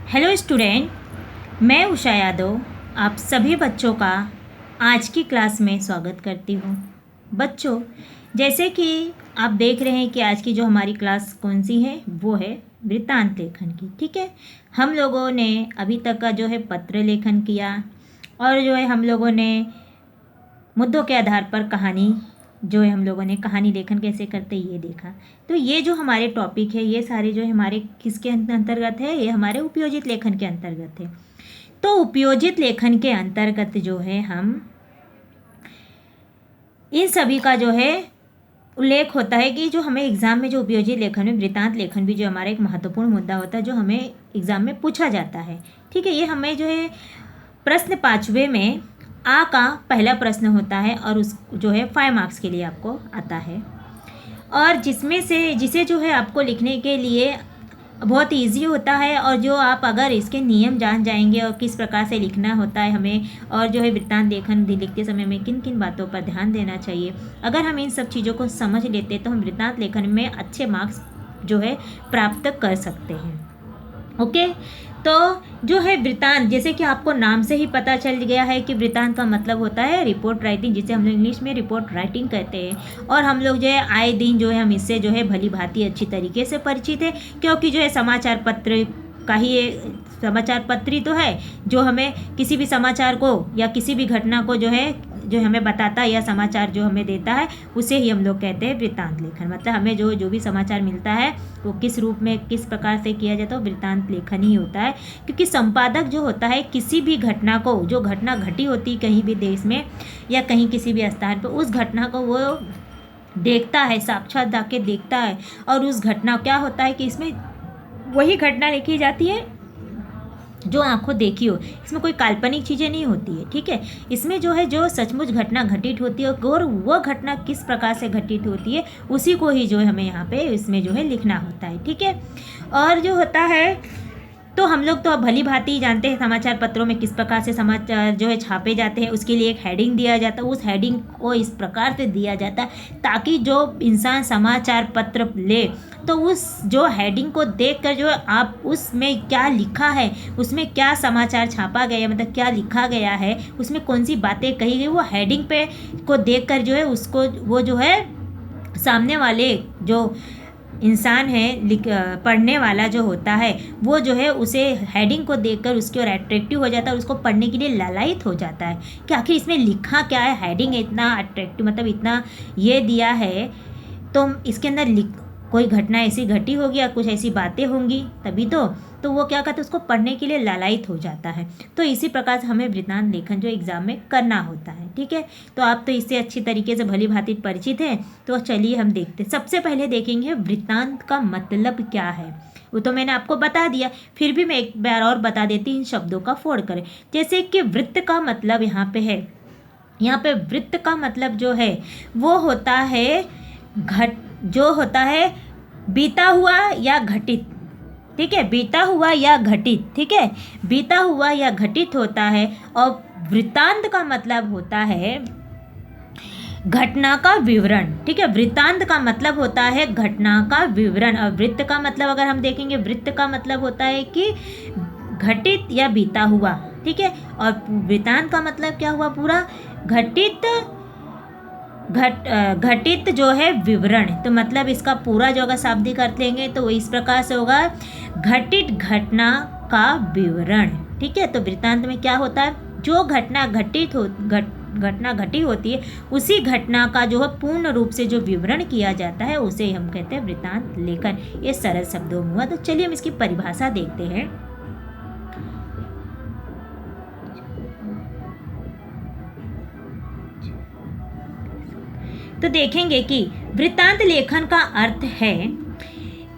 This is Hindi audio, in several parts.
हेलो स्टूडेंट, मैं उषा यादव आप सभी बच्चों का आज की क्लास में स्वागत करती हूँ। बच्चों, जैसे कि आप देख रहे हैं कि आज की जो हमारी क्लास कौन सी है, वो है वृत्तांत लेखन की। ठीक है, हम लोगों ने अभी तक का जो है पत्र लेखन किया और जो है हम लोगों ने मुद्दों के आधार पर कहानी जो है हम लोगों ने कहानी लेखन कैसे करते ये देखा। तो ये जो हमारे टॉपिक है ये सारे जो है हमारे किसके अंतर्गत है, ये हमारे उपयोजित लेखन के अंतर्गत है। तो उपयोजित लेखन के अंतर्गत जो है हम इन सभी का जो है उल्लेख होता है कि जो हमें एग्ज़ाम में जो उपयोजित लेखन में वृत्तांत लेखन भी जो हमारा एक महत्वपूर्ण मुद्दा होता है जो हमें एग्ज़ाम में पूछा जाता है। ठीक है, ये हमें जो है प्रश्न 5वें में आ का पहला प्रश्न होता है और उस जो है 5 मार्क्स के लिए आपको आता है और जिसे जो है आपको लिखने के लिए बहुत इजी होता है। और जो आप अगर इसके नियम जान जाएंगे और किस प्रकार से लिखना होता है हमें, और जो है वृत्तांत लेखन लिखते समय में किन किन बातों पर ध्यान देना चाहिए, अगर हम इन सब चीज़ों को समझ लेते तो हम वृत्तांत लेखन में अच्छे मार्क्स जो है प्राप्त कर सकते हैं। ओके, तो जो है वृत्तांत, जैसे कि आपको नाम से ही पता चल गया है कि वृत्तांत का मतलब होता है रिपोर्ट राइटिंग, जिसे हम लोग इंग्लिश में रिपोर्ट राइटिंग कहते हैं। और हम लोग जो है आए दिन जो है हम इससे जो है भली भांति अच्छी तरीके से परिचित है, क्योंकि जो है समाचार पत्र का ही समाचार पत्री तो है जो हमें किसी भी समाचार को या किसी भी घटना को जो हमें बताता है या समाचार जो हमें देता है उसे ही हम लोग कहते हैं वृत्तांत लेखन। मतलब हमें जो भी समाचार मिलता है वो किस रूप में किस प्रकार से किया जाता है वृत्तांत लेखन ही होता है। क्योंकि संपादक जो होता है किसी भी घटना को, जो घटना घटी होती है कहीं भी देश में या कहीं किसी भी स्थान पर, उस घटना को वो देखता है, साक्षात जाके देखता है। और उस घटना क्या होता है कि इसमें वही घटना लिखी जाती है जो आंखों देखी हो, इसमें कोई काल्पनिक चीज़ें नहीं होती है। ठीक है, इसमें जो है जो सचमुच घटना घटित होती है और वो घटना किस प्रकार से घटित होती है उसी को ही जो है हमें यहाँ पे इसमें जो है लिखना होता है। ठीक है, और जो होता है तो हम लोग तो अब भली भांति जानते हैं समाचार पत्रों में किस प्रकार से समाचार जो है छापे जाते हैं। उसके लिए एक हेडिंग दिया जाता है, उस हेडिंग को इस प्रकार से दिया जाता है ताकि जो इंसान समाचार पत्र ले तो उस जो हेडिंग को देखकर जो आप उसमें क्या लिखा है, उसमें क्या समाचार छापा गया, मतलब क्या लिखा गया है, उसमें कौन सी बातें कही गई, वो हेडिंग पे को देखकर जो है उसको वो जो है सामने वाले जो इंसान है पढ़ने वाला जो होता है वो जो है उसे हेडिंग को देखकर उसकी ओर अट्रैक्टिव हो जाता है और उसको पढ़ने के लिए लालायित हो जाता है कि आखिर इसमें लिखा क्या है। हेडिंग इतना अट्रैक्टिव, मतलब इतना ये दिया है तो इसके अंदर कोई घटना ऐसी घटी होगी या कुछ ऐसी बातें होंगी तभी तो वो क्या कहते हैं उसको पढ़ने के लिए लालायित हो जाता है। तो इसी प्रकार से हमें वृत्तांत लेखन जो एग्ज़ाम में करना होता है। ठीक है, तो आप तो इससे अच्छी तरीके से भली भांति परिचित हैं। तो चलिए हम देखते हैं। सबसे पहले देखेंगे वृत्तांत का मतलब क्या है। वो तो मैंने आपको बता दिया, फिर भी मैं एक बार और बता देती इन शब्दों का फोड़ करें। जैसे कि वृत्त का मतलब यहाँ पे है, यहाँ पे वृत्त का मतलब जो है वो होता है जो होता है बीता हुआ या घटित। ठीक है, बीता हुआ या घटित। ठीक है, बीता हुआ या घटित होता है। और वृत्तांत का मतलब होता है घटना का विवरण। ठीक है, वृत्तांत का मतलब होता है घटना का विवरण। और वृत्त का मतलब अगर हम देखेंगे, वृत्त का मतलब होता है कि घटित या बीता हुआ। ठीक है, और वृत्तांत का मतलब क्या हुआ, पूरा घटित जो है विवरण। तो मतलब इसका पूरा जो अगर शाब्दिक अर्थ लेंगे तो इस प्रकार से होगा घटित घटना का विवरण। ठीक है, तो वृत्तांत में क्या होता है, जो घटना घटी होती है उसी घटना का जो है पूर्ण रूप से जो विवरण किया जाता है उसे हम कहते हैं वृत्तांत लेखन। ये सरल शब्दों में हुआ। तो चलिए हम इसकी परिभाषा देखते हैं। तो देखेंगे कि वृत्तांत लेखन का अर्थ है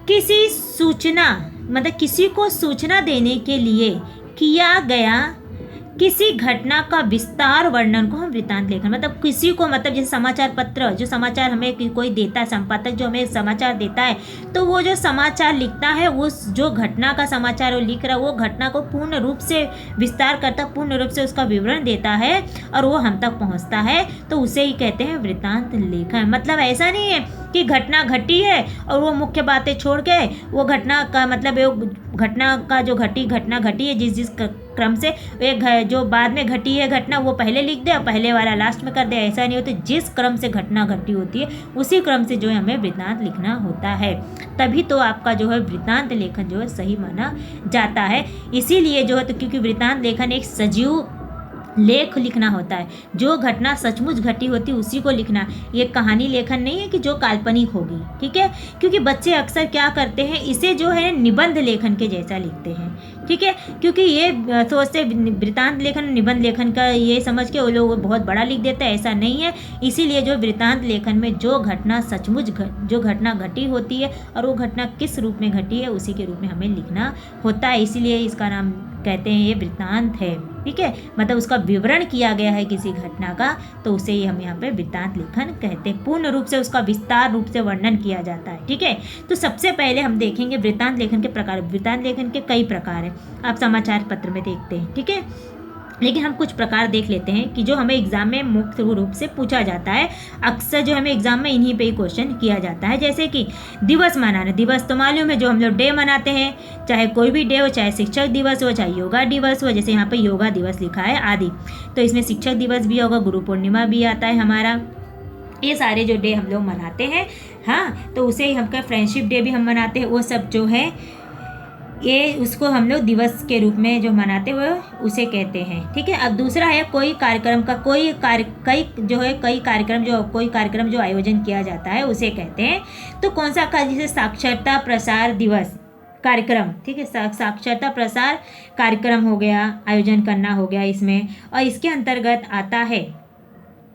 किसी सूचना, मतलब किसी को सूचना देने के लिए किया गया किसी घटना का विस्तार वर्णन को हम वृत्तांत लेखन, मतलब किसी को, मतलब जैसे समाचार पत्र, जो समाचार हमें कोई देता है, संपादक जो हमें समाचार देता है तो वो जो समाचार लिखता है उस जो घटना का समाचार वो लिख रहा है वो घटना को पूर्ण रूप से विस्तार करता, पूर्ण रूप से उसका विवरण देता है और वो हम तक पहुंचता है तो उसे ही कहते हैं वृत्तांत लेखन। मतलब ऐसा नहीं है कि घटना घटी है और वो मुख्य बातें छोड़ के वो घटना का मतलब वो घटना का जो घटना घटी है जिस क्रम से एक जो बाद में घटी है घटना वो पहले लिख दे और पहले वाला लास्ट में कर दे, ऐसा नहीं होता। जिस क्रम से घटना घटी होती है उसी क्रम से जो है हमें वृत्तांत लिखना होता है, तभी तो आपका जो है वृत्तांत लेखन जो है सही माना जाता है। इसीलिए जो है तो क्योंकि वृत्तांत लेखन एक सजीव लेख लिखना होता है, जो घटना सचमुच घटी होती है उसी को लिखना। ये कहानी लेखन नहीं है कि जो काल्पनिक होगी, ठीक है, क्योंकि बच्चे अक्सर क्या करते हैं इसे जो है निबंध लेखन के जैसा लिखते हैं, ठीक है, क्योंकि ये सोचते वृत्तांत लेखन निबंध लेखन का ये समझ के वो लोग बहुत बड़ा लिख देते हैं, ऐसा नहीं है। इसीलिए जो वृत्तांत लेखन में जो घटना सचमुच जो घटना घटी होती है और वो घटना किस रूप में घटी है उसी के रूप में हमें लिखना होता है, इसीलिए इसका नाम कहते हैं ये वृत्तांत है, ठीक है, मतलब उसका विवरण किया गया है किसी घटना का, तो उसे ही हम यहाँ पे वृत्तांत लेखन कहते हैं। पूर्ण रूप से उसका विस्तार रूप से वर्णन किया जाता है, ठीक है। तो सबसे पहले हम देखेंगे वृत्तांत लेखन के प्रकार। वृत्तांत लेखन के कई प्रकार हैं, आप समाचार पत्र में देखते हैं, ठीक है, लेकिन हम कुछ प्रकार देख लेते हैं कि जो हमें एग्जाम में मुख्य रूप से पूछा जाता है। अक्सर जो हमें एग्जाम में इन्हीं पे ही क्वेश्चन किया जाता है, जैसे कि दिवस मनाना। दिवस तो मालूम है जो हम लोग डे मनाते हैं, चाहे कोई भी डे हो, चाहे शिक्षक दिवस हो, चाहे योगा दिवस हो, जैसे यहाँ पे योगा दिवस लिखा है आदि, तो इसमें शिक्षक दिवस भी होगा, गुरु पूर्णिमा भी आता है हमारा, ये सारे जो डे हम लोग मनाते हैं, हाँ, तो उसे ही हम फ्रेंडशिप डे भी हम मनाते हैं, वो सब जो है ये उसको हम लोग दिवस के रूप में जो मनाते हुए उसे कहते हैं, ठीक है। अब दूसरा है कोई कार्यक्रम का कोई कार्यक्रम जो आयोजन किया जाता है उसे कहते हैं। तो कौन सा का, जैसे साक्षरता प्रसार दिवस कार्यक्रम, ठीक है, साक्षरता प्रसार कार्यक्रम हो गया, आयोजन करना हो गया इसमें, और इसके अंतर्गत आता है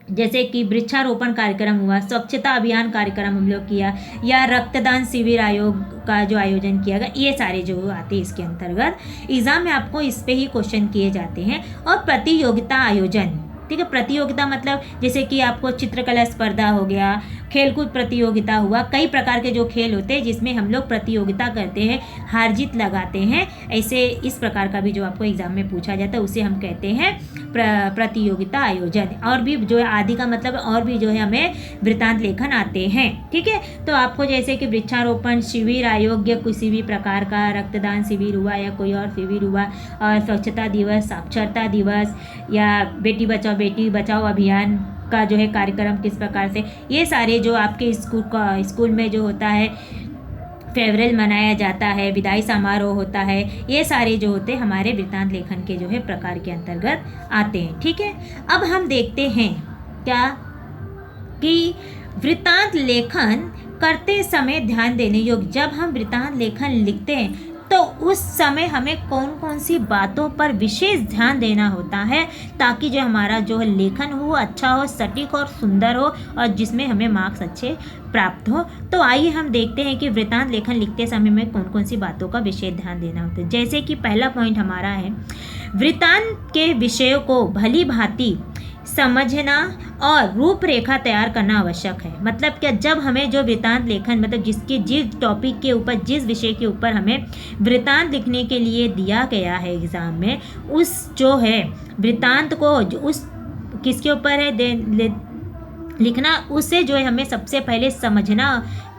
जैसे कि वृक्षारोपण कार्यक्रम हुआ, स्वच्छता अभियान कार्यक्रम हम लोग किया, या रक्तदान शिविर आयोग का जो आयोजन किया गया, ये सारे जो आते हैं इसके अंतर्गत। एग्जाम में आपको इस पे ही क्वेश्चन किए जाते हैं। और प्रतियोगिता आयोजन, ठीक है, प्रतियोगिता मतलब जैसे कि आपको चित्रकला स्पर्धा हो गया, खेलकूद प्रतियोगिता हुआ, कई प्रकार के जो खेल होते हैं जिसमें हम लोग प्रतियोगिता करते हैं, हार जीत लगाते हैं, ऐसे इस प्रकार का भी जो आपको एग्जाम में पूछा जाता है उसे हम कहते हैं प्रतियोगिता आयोजन। और भी जो है आदि का मतलब और भी जो है हमें वृत्तांत लेखन आते हैं, ठीक है। तो आपको जैसे कि वृक्षारोपण शिविर आयोग या किसी भी प्रकार का रक्तदान शिविर हुआ या कोई और शिविर हुआ, और स्वच्छता दिवस, साक्षरता दिवस, या बेटी बचाओ अभियान का जो है कार्यक्रम किस प्रकार से, ये सारे जो आपके स्कूल में जो होता है फेयरवेल मनाया जाता है, विदाई समारोह होता है, ये सारे जो होते हैं हमारे वृत्तांत लेखन के जो है प्रकार के अंतर्गत आते हैं, ठीक है। अब हम देखते हैं क्या कि वृत्तांत लेखन करते समय ध्यान देने योग्य, जब हम वृत्तांत लेखन लिखते हैं तो उस समय हमें कौन कौन सी बातों पर विशेष ध्यान देना होता है, ताकि जो हमारा जो है लेखन हो वो अच्छा हो, सटीक और सुंदर हो, और जिसमें हमें मार्क्स अच्छे प्राप्त हो। तो आइए हम देखते हैं कि वृत्तांत लेखन लिखते समय में कौन कौन सी बातों का विशेष ध्यान देना होता है। जैसे कि पहला पॉइंट हमारा है, वृत्तांत के विषयों को भली भांति समझना और रूपरेखा तैयार करना आवश्यक है। मतलब क्या, जब हमें जो वृत्तांत लेखन मतलब जिस टॉपिक के ऊपर, जिस विषय के ऊपर हमें वृत्तांत लिखने के लिए दिया गया है एग्ज़ाम में, उस जो है वृत्तांत को उस किसके ऊपर है लिखना, उससे जो है हमें सबसे पहले समझना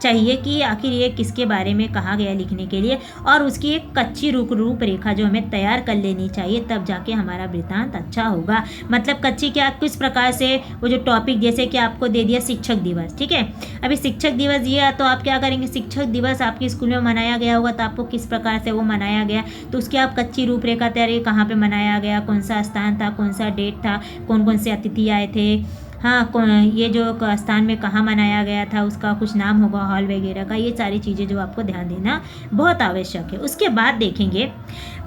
चाहिए कि आखिर ये किसके बारे में कहा गया लिखने के लिए, और उसकी एक कच्ची रूपरेखा जो हमें तैयार कर लेनी चाहिए, तब जाके हमारा वृत्तांत अच्छा होगा। मतलब कच्ची क्या, किस प्रकार से वो जो टॉपिक, जैसे कि आपको दे दिया शिक्षक दिवस, ठीक है, अभी शिक्षक दिवस दिया तो आप क्या करेंगे, शिक्षक दिवस आपके स्कूल में मनाया गया होगा तो आपको किस प्रकार से वो मनाया गया, तो उसकी आप कच्ची रूपरेखा तैयार, कहाँ पर मनाया गया, कौन सा स्थान था, कौन सा डेट था, कौन कौन से अतिथि आए थे, हाँ, ये जो स्थान में कहाँ मनाया गया था, उसका कुछ नाम होगा, हॉल वगैरह का, ये सारी चीज़ें जो आपको ध्यान देना बहुत आवश्यक है। उसके बाद देखेंगे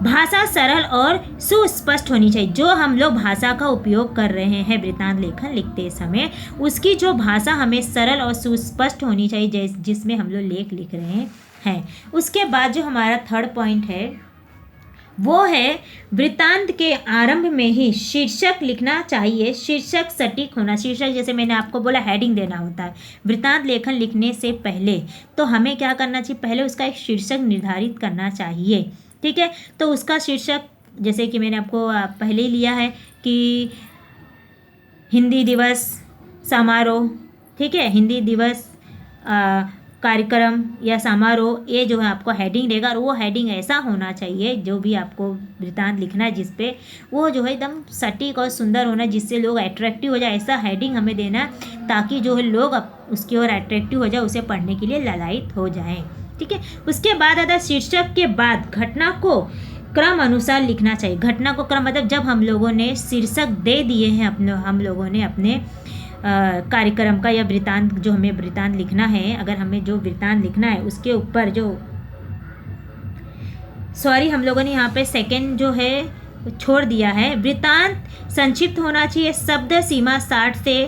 भाषा सरल और सुस्पष्ट होनी चाहिए। जो हम लोग भाषा का उपयोग कर रहे हैं वृत्तांत लेखन लिखते समय, उसकी जो भाषा हमें सरल और सुस्पष्ट होनी चाहिए जिसमें हम लोग लेख लिख रहे हैं। उसके बाद जो हमारा थर्ड पॉइंट है वो है वृत्तांत के आरंभ में ही शीर्षक लिखना चाहिए। शीर्षक सटीक होना, शीर्षक जैसे मैंने आपको बोला हेडिंग देना होता है वृत्तांत लेखन लिखने से पहले, तो हमें क्या करना चाहिए, पहले उसका एक शीर्षक निर्धारित करना चाहिए, ठीक है। तो उसका शीर्षक जैसे कि मैंने आपको पहले ही लिया है कि हिंदी दिवस समारोह, ठीक है, हिंदी दिवस कार्यक्रम या समारोह, ये जो है आपको हेडिंग देगा, और वो हेडिंग ऐसा होना चाहिए जो भी आपको वृत्तांत लिखना है जिस पे, वो जो है एकदम सटीक और सुंदर होना, जिससे लोग अट्रैक्टिव हो जाए, ऐसा हेडिंग हमें देना है ताकि जो है लोग उसकी ओर अट्रैक्टिव हो जाए, उसे पढ़ने के लिए ललायित हो जाएं। ठीक है। उसके बाद आता है शीर्षक के बाद घटना को क्रम अनुसार लिखना चाहिए। घटना को क्रम मतलब जब हम लोगों ने शीर्षक दे दिए हैं हम लोगों ने अपने कार्यक्रम का या वृत्तांत, जो हमें वृत्तांत लिखना है, अगर हमें जो वृत्तांत लिखना है उसके ऊपर हम लोगों ने यहाँ पे सेकंड जो है छोड़ दिया है। वृत्तांत संक्षिप्त होना चाहिए, शब्द सीमा 60 से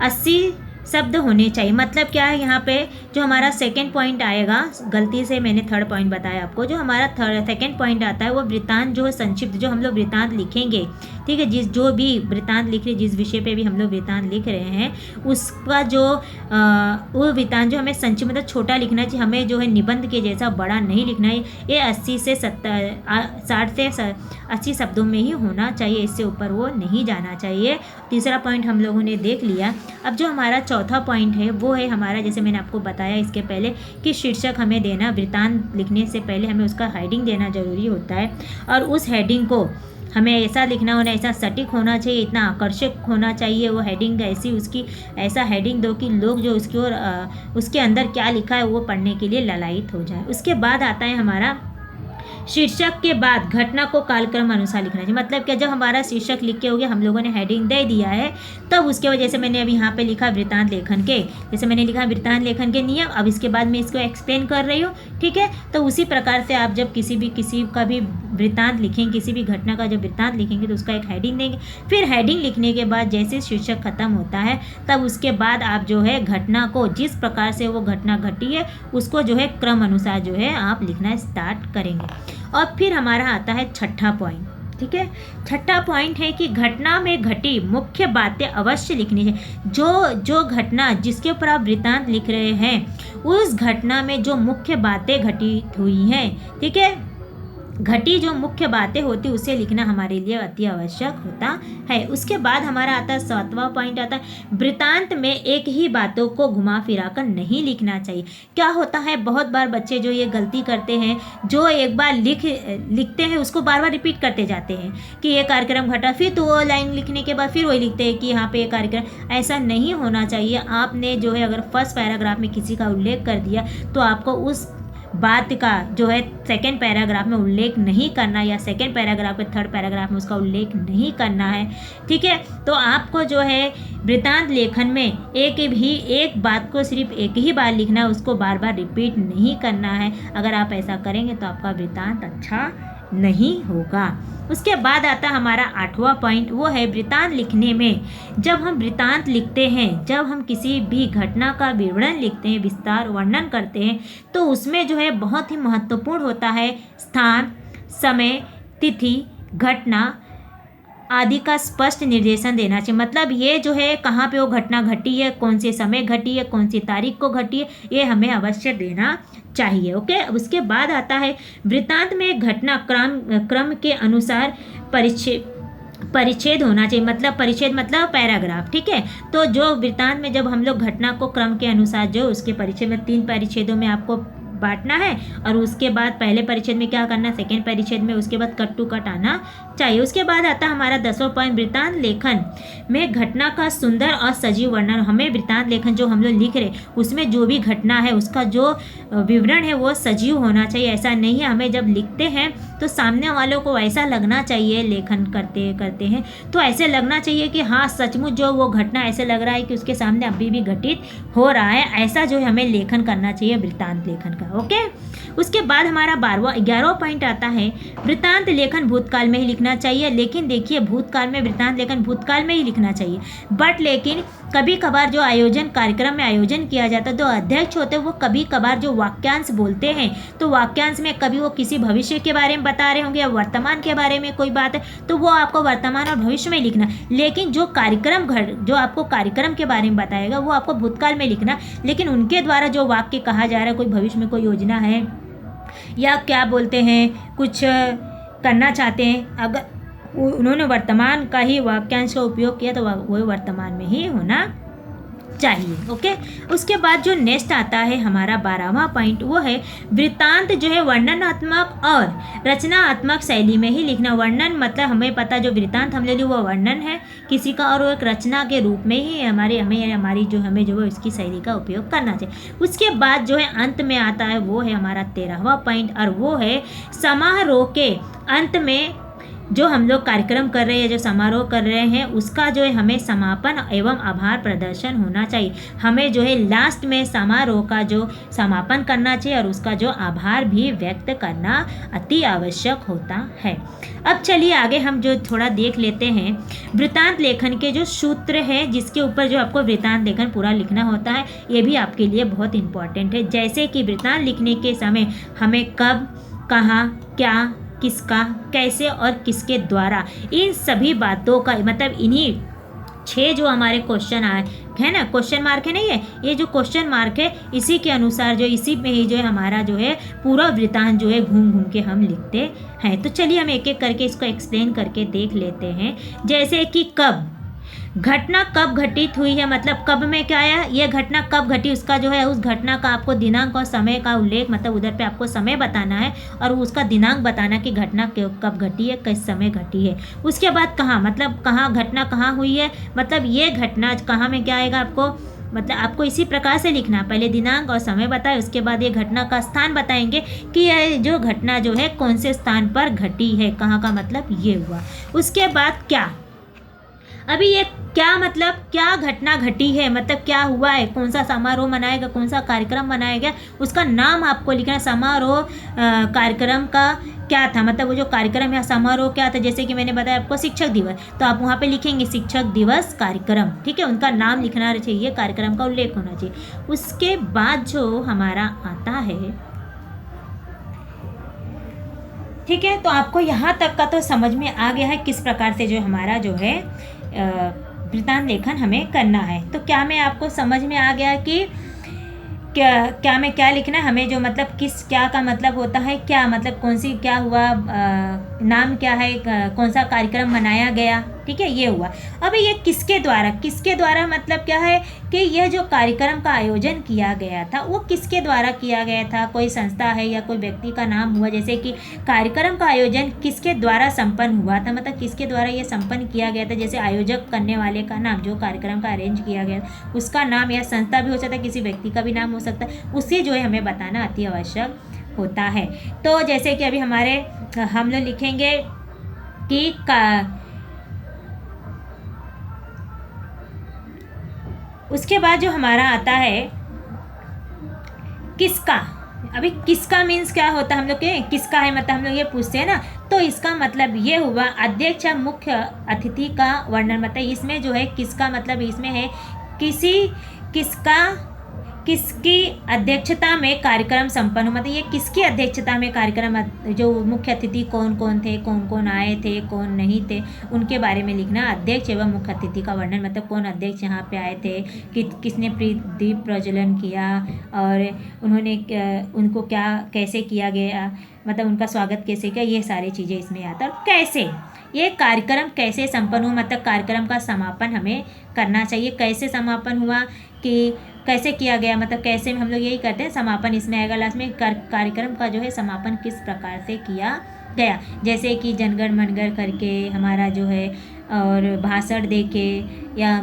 80 शब्द होने चाहिए। मतलब क्या है, यहाँ पे जो हमारा सेकंड पॉइंट आएगा, गलती से मैंने थर्ड पॉइंट बताया आपको, जो हमारा सेकंड पॉइंट आता है वो वृत्तांत जो है संक्षिप्त, जो हम लोग वृत्तांत लिखेंगे, ठीक है, जो भी वृत्तांत लिख रहे, जिस विषय पे भी हम लोग वृत्तांत लिख रहे हैं, उसका जो वो वृत्तांत जो हमें संक्षिप्त मतलब छोटा लिखना चाहिए। हमें जो है निबंध के जैसा बड़ा नहीं लिखना है। ये 60 से 80 शब्दों में ही होना चाहिए, इससे ऊपर वो नहीं जाना चाहिए। तीसरा पॉइंट हम लोगों ने देख लिया। अब जो हमारा चौथा पॉइंट है वो है हमारा, जैसे मैंने आपको बताया इसके पहले कि शीर्षक हमें देना, वृत्तांत लिखने से पहले हमें उसका हेडिंग देना ज़रूरी होता है, और उस हेडिंग को हमें ऐसा लिखना होना, ऐसा सटीक होना चाहिए, इतना आकर्षक होना चाहिए वो हेडिंग, ऐसी उसकी ऐसा हेडिंग दो कि लोग जो उसकी ओर उसके अंदर क्या लिखा है वो पढ़ने के लिए ललायित हो जाए। उसके बाद आता है हमारा शीर्षक के बाद घटना को कालक्रम अनुसार लिखना चाहिए। मतलब क्या, जब हमारा शीर्षक लिख के हो गया, हम लोगों ने हेडिंग दे दिया है, तब उसके वजह से मैंने अभी यहाँ पे लिखा वृत्तांत लेखन के, जैसे मैंने लिखा वृत्तांत लेखन के नियम, अब इसके बाद मैं इसको एक्सप्लेन कर रही हूँ। ठीक है, तो उसी प्रकार से आप जब किसी का भी वृत्तांत लिखेंगे, किसी भी घटना का जब वृत्तांत लिखेंगे तो उसका एक हेडिंग देंगे। फिर हेडिंग लिखने के बाद जैसे शीर्षक खत्म होता है, तब उसके बाद आप जो है घटना को, जिस प्रकार से वो घटना घटी है उसको जो है क्रम अनुसार जो है आप लिखना स्टार्ट करेंगे। और फिर हमारा आता है छठा पॉइंट। ठीक है, छठा पॉइंट है कि घटना में घटी मुख्य बातें अवश्य लिखनी है। जो घटना जिसके ऊपर आप वृत्तांत लिख रहे हैं, उस घटना में जो मुख्य बातें घटी हुई हैं, ठीक है, घटी जो मुख्य बातें होती उसे लिखना हमारे लिए अति आवश्यक होता है। उसके बाद हमारा आता है सातवां पॉइंट आता है वृत्तांत में एक ही बातों को घुमा फिरा कर नहीं लिखना चाहिए। क्या होता है, बहुत बार बच्चे जो ये गलती करते हैं, जो एक बार लिखते हैं उसको बार बार रिपीट करते जाते हैं कि ये कार्यक्रम घटा, फिर तो वो लाइन लिखने के बाद फिर वही लिखते हैं कि यहाँ पे ये कार्यक्रम। ऐसा नहीं होना चाहिए। आपने जो है अगर फर्स्ट पैराग्राफ में किसी का उल्लेख कर दिया तो आपको उस बात का जो है सेकंड पैराग्राफ में उल्लेख नहीं करना, या सेकंड पैराग्राफ के थर्ड पैराग्राफ में उसका उल्लेख नहीं करना है। ठीक है, तो आपको जो है वृत्तांत लेखन में एक बात को सिर्फ एक ही बार लिखना है, उसको बार बार रिपीट नहीं करना है। अगर आप ऐसा करेंगे तो आपका वृत्तांत अच्छा नहीं होगा। उसके बाद आता हमारा आठवां पॉइंट, वो है वृत्तांत लिखने में जब हम वृत्तांत लिखते हैं, जब हम किसी भी घटना का विवरण लिखते हैं, विस्तार वर्णन करते हैं, तो उसमें जो है बहुत ही महत्वपूर्ण होता है स्थान, समय, तिथि, घटना आदि का स्पष्ट निर्देशन देना चाहिए। मतलब ये जो है कहाँ पे वो घटना घटी है, कौन से समय घटी है, कौन सी तारीख को घटी है, ये हमें अवश्य देना चाहिए। ओके, उसके बाद आता है वृत्तांत में घटना क्रम के अनुसार परिच्छेद होना चाहिए। मतलब परिच्छेद मतलब पैराग्राफ। ठीक है, तो जो वृत्तांत में जब हम लोग घटना को क्रम के अनुसार जो उसके परिच्छेद में 3 परिच्छेदों में आपको बांटना है, और उसके बाद पहले परिच्छेद में क्या करना, सेकंड परिच्छेद में, उसके बाद कट टू कट आना चाहिए। उसके बाद आता हमारा 10वां पॉइंट वृत्तांत लेखन में घटना का सुंदर और सजीव वर्णन। हमें वृत्तांत लेखन जो हम लोग लिख रहे उसमें जो भी घटना है उसका जो विवरण है वो सजीव होना चाहिए। ऐसा नहीं है, हमें जब लिखते हैं तो सामने वालों को ऐसा लगना चाहिए, लेखन करते हैं तो ऐसे लगना चाहिए कि हाँ सचमुच जो वो घटना ऐसे लग रहा है कि उसके सामने अभी भी घटित हो रहा है। ऐसा जो है हमें लेखन करना चाहिए वृत्तांत लेखन का। ओके, उसके बाद हमारा 11वां पॉइंट आता है वृत्तांत लेखन भूतकाल में ही लिखना चाहिए। लेकिन देखिए, भूतकाल में वृत्तांत लेखन भूतकाल में ही लिखना चाहिए, बट लेकिन कभी कभार जो कार्यक्रम में आयोजन किया जाता है, तो अध्यक्ष होते हैं वो कभी कभार जो वाक्यांश बोलते हैं, तो वाक्यांश में कभी वो किसी भविष्य के बारे में बता रहे होंगे या वर्तमान के बारे में कोई बात है, तो वो आपको वर्तमान और भविष्य में लिखना। लेकिन जो आपको कार्यक्रम के बारे में बताएगा वो आपको भूतकाल में लिखना। लेकिन उनके द्वारा जो वाक्य कहा जा रहा है, कोई भविष्य में कोई योजना है या क्या बोलते हैं कुछ करना चाहते हैं, अगर उन्होंने वर्तमान का ही वाक्यांश का उपयोग किया तो वो वर्तमान में ही होना चाहिए। ओके, उसके बाद जो नेक्स्ट आता है हमारा 12वां पॉइंट, वो है वृत्तांत जो है वर्णनात्मक और रचनात्मक शैली में ही लिखना। वर्णन मतलब हमें पता जो वृत्तांत हम ले लिए वो वर्णन है किसी का, और वो एक रचना के रूप में ही हमारी जो है उसकी शैली का उपयोग करना चाहिए। उसके बाद जो है अंत में आता है वो है हमारा 13वां पॉइंट, और वो है समारोह के अंत में जो हम लोग कार्यक्रम कर रहे हैं, जो समारोह कर रहे हैं, उसका जो है हमें समापन एवं आभार प्रदर्शन होना चाहिए। हमें जो है लास्ट में समारोह का जो समापन करना चाहिए और उसका जो आभार भी व्यक्त करना अति आवश्यक होता है। अब चलिए आगे हम जो थोड़ा देख लेते हैं वृत्तांत लेखन के जो सूत्र हैं, जिसके ऊपर जो आपको वृत्तांत लेखन पूरा लिखना होता है, ये भी आपके लिए बहुत इंपॉर्टेंट है। जैसे कि वृत्तांत लिखने के समय हमें कब, कहाँ, क्या, किसका, कैसे और किसके द्वारा, इन सभी बातों का मतलब इन्हीं 6 जो हमारे क्वेश्चन आए है ना, क्वेश्चन मार्क है नहीं है, ये जो क्वेश्चन मार्क है इसी के अनुसार जो इसी में ही जो है हमारा जो है पूरा वृत्तांत जो है घूम घूम के हम लिखते हैं। तो चलिए हम एक एक करके इसको एक्सप्लेन करके देख लेते हैं। जैसे कि कब, घटना कब घटित हुई है, मतलब कब में क्या आया, ये घटना कब घटी, उसका जो है उस घटना का आपको दिनांक और समय का उल्लेख, मतलब उधर पे आपको समय बताना है और उसका दिनांक बताना कि घटना कब घटी है, किस समय घटी है। उसके बाद कहाँ, मतलब कहाँ घटना कहाँ हुई है, मतलब ये घटना कहाँ में क्या आएगा आपको, मतलब आपको इसी प्रकार से लिखना, पहले दिनांक और समय बताए, उसके बाद ये घटना का स्थान बताएंगे कि यह जो घटना जो है कौन से स्थान पर घटी है, कहाँ का मतलब ये हुआ। उसके बाद क्या, अभी ये क्या मतलब क्या घटना घटी है, मतलब क्या हुआ है, कौन सा समारोह मनाएगा, कौन सा कार्यक्रम मनाएगा, उसका नाम आपको लिखना। समारोह कार्यक्रम का क्या था, मतलब वो जो कार्यक्रम या समारोह क्या था, जैसे कि मैंने बताया आपको शिक्षक दिवस, तो आप वहाँ पे लिखेंगे शिक्षक दिवस कार्यक्रम, ठीक है, उनका नाम लिखना चाहिए, कार्यक्रम का उल्लेख होना चाहिए। उसके बाद जो हमारा आता है, ठीक है, तो आपको यहाँ तक का तो समझ में आ गया है किस प्रकार से जो हमारा जो है वृत्तांत लेखन हमें करना है। तो क्या मैं आपको समझ में आ गया कि क्या में क्या लिखना है हमें, जो मतलब किस क्या का मतलब होता है, क्या मतलब कौन सी क्या हुआ, नाम क्या है, कौन सा कार्यक्रम मनाया गया, ठीक है, ये हुआ। अब ये किसके द्वारा मतलब क्या है कि यह जो कार्यक्रम का आयोजन किया गया था वो किसके द्वारा किया गया था, कोई संस्था है या कोई व्यक्ति का नाम हुआ। जैसे कि कार्यक्रम का आयोजन किसके द्वारा संपन्न हुआ था, मतलब किसके द्वारा ये संपन्न किया गया था, जैसे आयोजक करने वाले का नाम, जो कार्यक्रम का अरेंज किया गया उसका नाम, या संस्था भी हो सकता है, किसी व्यक्ति का भी नाम हो सकता है, उसे जो है हमें बताना अति आवश्यक होता है। तो जैसे कि अभी हम लोग लिखेंगे कि उसके बाद जो हमारा आता है किसका। अभी किसका मीन्स क्या होता है, हम लोग के किसका है मतलब हम लोग ये पूछते हैं ना, तो इसका मतलब ये हुआ अध्यक्ष मुख्य अतिथि का वर्णन, मतलब इसमें जो है किसका मतलब इसमें है किसकी अध्यक्षता में कार्यक्रम संपन्न, मतलब ये किसकी अध्यक्षता में कार्यक्रम, जो मुख्य अतिथि कौन कौन थे, कौन कौन आए थे, कौन नहीं थे, उनके बारे में लिखना। अध्यक्ष एवं मुख्य अतिथि का वर्णन, मतलब कौन अध्यक्ष यहाँ पे आए थे, किसने दीप प्रज्वलन किया और उन्होंने उनको क्या कैसे किया गया, मतलब उनका स्वागत कैसे किया, ये सारी चीज़ें इसमें आता है। और कैसे ये कार्यक्रम कैसे संपन्न हुआ, मतलब कार्यक्रम का समापन हमें करना चाहिए, कैसे समापन हुआ कि कैसे किया गया, मतलब कैसे में हम लोग यही करते हैं, समापन इसमें आएगा लास्ट में। कार्यक्रम का जो है समापन किस प्रकार से किया गया, जैसे कि जनगण मनगढ़ करके हमारा जो है, और भाषण दे के, या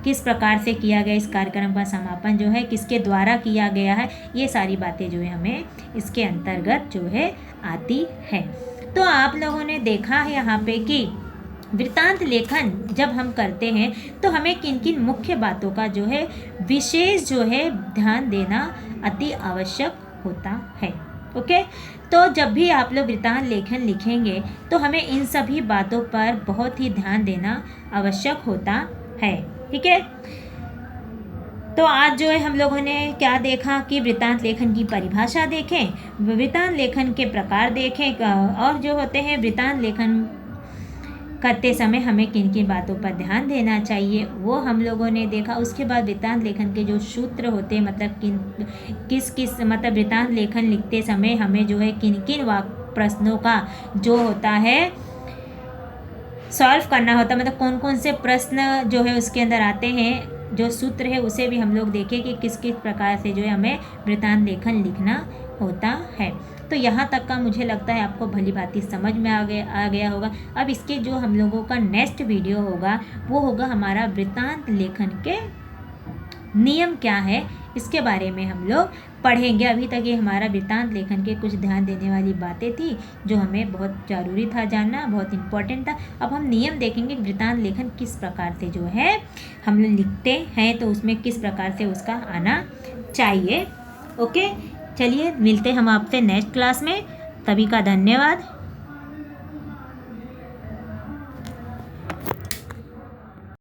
किस प्रकार से किया गया इस कार्यक्रम का समापन जो है, किसके द्वारा किया गया है, ये सारी बातें जो है हमें इसके अंतर्गत जो है आती है। तो आप लोगों ने देखा है यहाँ पे कि वृत्तांत लेखन जब हम करते हैं तो हमें किन किन मुख्य बातों का जो है विशेष जो है ध्यान देना अति आवश्यक होता है। ओके, तो जब भी आप लोग वृत्तांत लेखन लिखेंगे तो हमें इन सभी बातों पर बहुत ही ध्यान देना आवश्यक होता है, ठीक है। तो आज जो है हम लोगों ने क्या देखा कि वृत्तांत लेखन की परिभाषा देखें, वृत्तांत लेखन के प्रकार देखें, और जो होते हैं वृत्तांत लेखन करते समय हमें किन किन बातों पर ध्यान देना चाहिए वो हम लोगों ने देखा। उसके बाद वृत्तांत लेखन के जो सूत्र होते हैं, मतलब किस मतलब वृत्तांत लेखन लिखते समय हमें जो है किन किन प्रश्नों का जो होता है सॉल्व करना होता है, मतलब कौन कौन से प्रश्न जो है उसके अंदर आते हैं जो सूत्र है उसे भी हम लोग देखें कि किस किस प्रकार से जो है हमें वृत्तांत लेखन लिखना होता है। तो यहाँ तक का मुझे लगता है आपको भली भांति समझ में आ गया होगा। अब इसके जो हम लोगों का नेक्स्ट वीडियो होगा वो होगा हमारा वृत्तांत लेखन के नियम क्या है, इसके बारे में हम लोग पढ़ेंगे। अभी तक ये हमारा वृत्तांत लेखन के कुछ ध्यान देने वाली बातें थी जो हमें बहुत ज़रूरी था जानना, बहुत इम्पोर्टेंट था। अब हम नियम देखेंगे वृत्तांत लेखन किस प्रकार से जो है हम लोग लिखते हैं, तो उसमें किस प्रकार से उसका आना चाहिए। ओके, चलिए मिलते हम आपसे नेक्स्ट क्लास में। तभी का धन्यवाद।